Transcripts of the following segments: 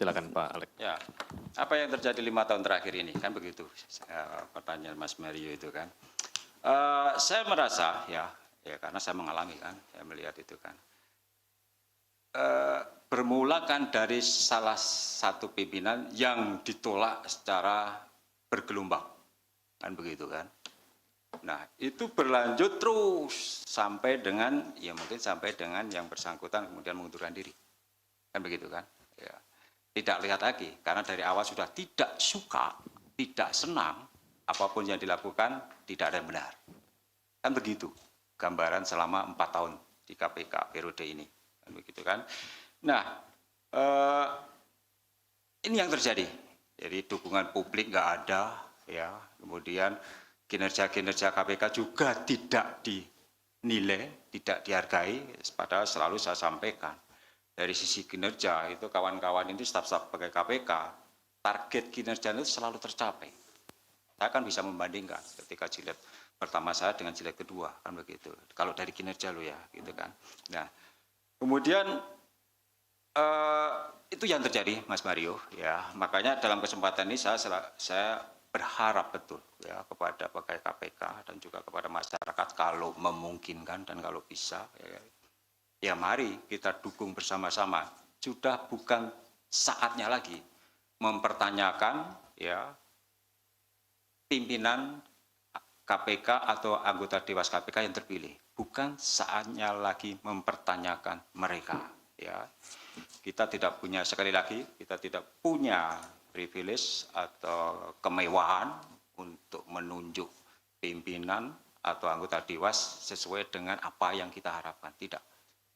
Silakan Pak Alex. Ya, apa yang terjadi 5 tahun terakhir ini kan begitu pertanyaan Mas Mario itu kan. Saya merasa ya karena saya mengalami kan, saya melihat itu kan. Bermula kan dari salah satu pimpinan yang ditolak secara bergelombang kan begitu kan. Nah itu berlanjut terus sampai dengan ya mungkin sampai dengan yang bersangkutan kemudian mengundurkan diri kan begitu kan. Ya. Tidak lihat lagi karena dari awal sudah tidak suka, tidak senang apapun yang dilakukan tidak ada yang benar kan begitu gambaran selama 4 tahun di KPK periode ini kan begitu kan. Nah ini yang terjadi, jadi dukungan publik nggak ada ya, kemudian kinerja KPK juga tidak dinilai, tidak dihargai, padahal selalu saya sampaikan dari sisi kinerja itu kawan-kawan ini staf-staf pegawai KPK target kinerja itu selalu tercapai. Saya kan bisa membandingkan ketika jilid pertama saya dengan jilid kedua kan begitu. Kalau dari kinerja lo ya gitu kan. Nah kemudian itu yang terjadi Mas Mario ya. Makanya dalam kesempatan ini saya berharap betul ya kepada pegawai KPK dan juga kepada masyarakat kalau memungkinkan dan kalau bisa ya mari kita dukung bersama-sama. Sudah bukan saatnya lagi mempertanyakan ya pimpinan KPK atau anggota Dewas KPK yang terpilih. Bukan saatnya lagi mempertanyakan mereka ya. Kita tidak punya, sekali lagi kita tidak punya privilege atau kemewahan untuk menunjuk pimpinan atau anggota Dewas sesuai dengan apa yang kita harapkan. Tidak.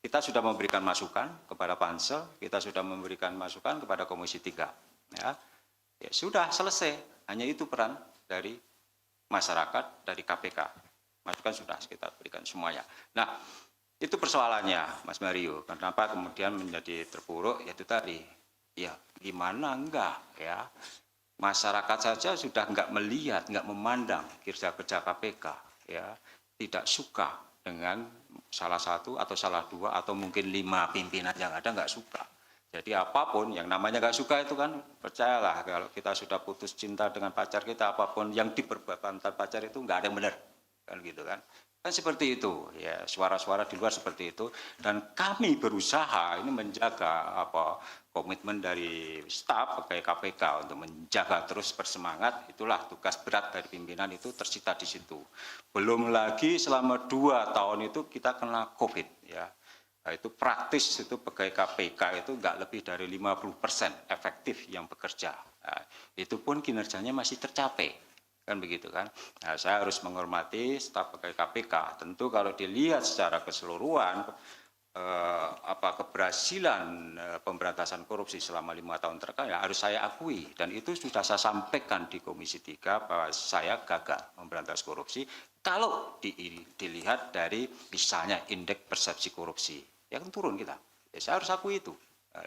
Kita sudah memberikan masukan kepada Pansel, kita sudah memberikan masukan kepada Komisi 3. Ya sudah selesai, hanya itu peran dari masyarakat, dari KPK. Masukan sudah kita berikan semuanya. Nah, itu persoalannya Mas Mario. Kenapa kemudian menjadi terpuruk? Yaitu tadi, ya gimana enggak ya. Masyarakat saja sudah enggak melihat, enggak memandang kerja-kerja KPK. Ya, tidak suka dengan salah satu atau salah dua atau mungkin 5 pimpinan yang ada nggak suka. Jadi apapun yang namanya nggak suka itu kan percayalah kalau kita sudah putus cinta dengan pacar kita apapun yang diperbuat antar pacar itu nggak ada yang benar kan gitu kan. Kan seperti itu ya suara-suara di luar seperti itu dan kami berusaha ini menjaga komitmen dari staf pegawai KPK untuk menjaga terus bersemangat. Itulah tugas berat dari pimpinan itu tersita di situ. Belum lagi selama 2 tahun itu kita kena COVID ya. Nah, itu praktis itu pegawai KPK itu nggak lebih dari 50% efektif yang bekerja. Nah, itu pun kinerjanya masih tercapai. Kan begitu kan. Nah, saya harus menghormati staf pegawai KPK. Tentu kalau dilihat secara keseluruhan keberhasilan pemberantasan korupsi selama 5 tahun terakhir ya harus saya akui dan itu sudah saya sampaikan di Komisi 3 bahwa saya gagal memberantas korupsi kalau dilihat dari misalnya indeks persepsi korupsi ya kan turun kita. Ya, saya harus akui itu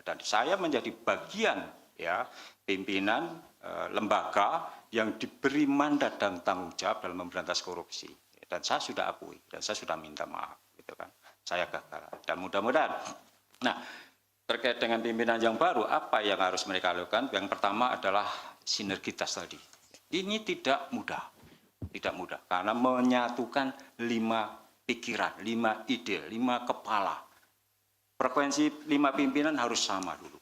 dan saya menjadi bagian ya pimpinan lembaga yang diberi mandat dan tanggung jawab dalam memberantas korupsi dan saya sudah akui dan saya sudah minta maaf gitu kan. Saya gagal dan mudah-mudahan. Nah, terkait dengan pimpinan yang baru, apa yang harus mereka lakukan? Yang pertama adalah sinergitas tadi. Ini tidak mudah karena menyatukan 5 pikiran, 5 ide, 5 kepala. Frekuensi 5 pimpinan harus sama dulu,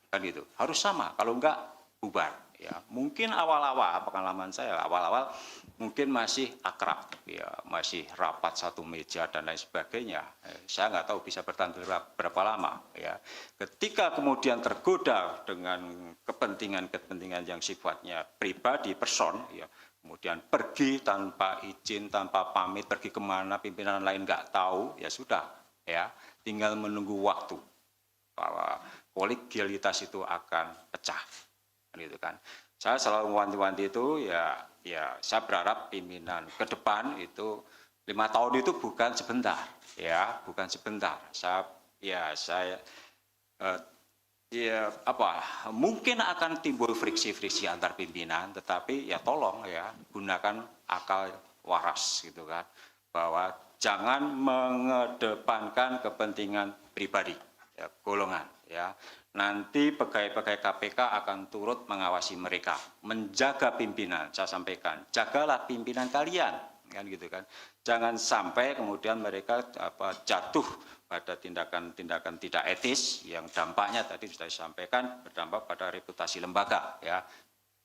kan gitu. Harus sama, kalau enggak bubar. Ya, mungkin awal-awal pengalaman saya awal-awal mungkin masih akrab, ya masih rapat satu meja dan lain sebagainya. Saya nggak tahu bisa bertahan berapa lama. Ya, ketika kemudian tergoda dengan kepentingan yang sifatnya pribadi, person, ya kemudian pergi tanpa izin, tanpa pamit, pergi kemana pimpinan lain nggak tahu, ya sudah, ya tinggal menunggu waktu bahwa kolegialitas itu akan pecah. Gitu kan. Saya selalu mewanti-wanti itu ya saya berharap pimpinan ke depan itu 5 tahun itu bukan sebentar ya, bukan sebentar. Mungkin akan timbul friksi-friksi antar pimpinan tetapi ya tolong ya gunakan akal waras gitu kan bahwa jangan mengedepankan kepentingan pribadi ya, golongan ya. nanti pegawai-pegawai KPK akan turut mengawasi mereka, menjaga pimpinan. Saya sampaikan, jagalah pimpinan kalian, kan gitu kan. Jangan sampai kemudian mereka jatuh pada tindakan-tindakan tidak etis yang dampaknya tadi sudah disampaikan berdampak pada reputasi lembaga. Ya,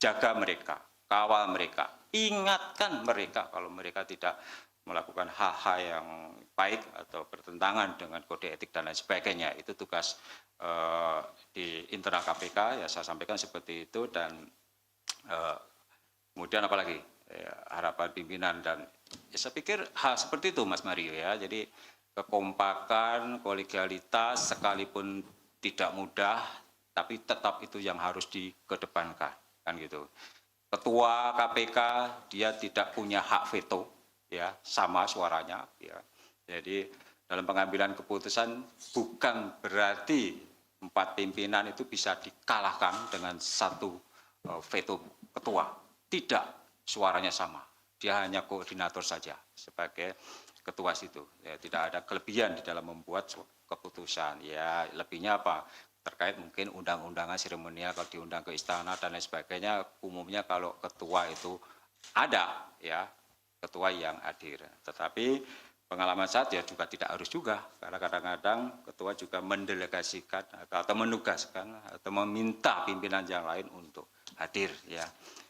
jaga mereka, kawal mereka, ingatkan mereka kalau mereka tidak melakukan hal-hal yang baik atau bertentangan dengan kode etik dan lain sebagainya. Itu tugas di internal KPK, ya saya sampaikan seperti itu. Dan kemudian apalagi harapan pimpinan, dan ya saya pikir hal seperti itu Mas Mario ya. Jadi kekompakan, kolegialitas sekalipun tidak mudah, tapi tetap itu yang harus dikedepankan, kan gitu. Ketua KPK dia tidak punya hak veto, ya sama suaranya, ya. Jadi dalam pengambilan keputusan bukan berarti 4 pimpinan itu bisa dikalahkan dengan 1 veto ketua. Tidak, suaranya sama. Dia hanya koordinator saja sebagai ketua situ. Ya, tidak ada kelebihan di dalam membuat keputusan. Ya, lebihnya apa? Terkait mungkin undang-undangan seremonial kalau diundang ke istana dan lain sebagainya. Umumnya kalau ketua itu ada, ya, ketua yang hadir. Tetapi pengalaman saya juga tidak harus juga, karena kadang-kadang ketua juga mendelegasikan atau menugaskan atau meminta pimpinan yang lain untuk hadir, ya.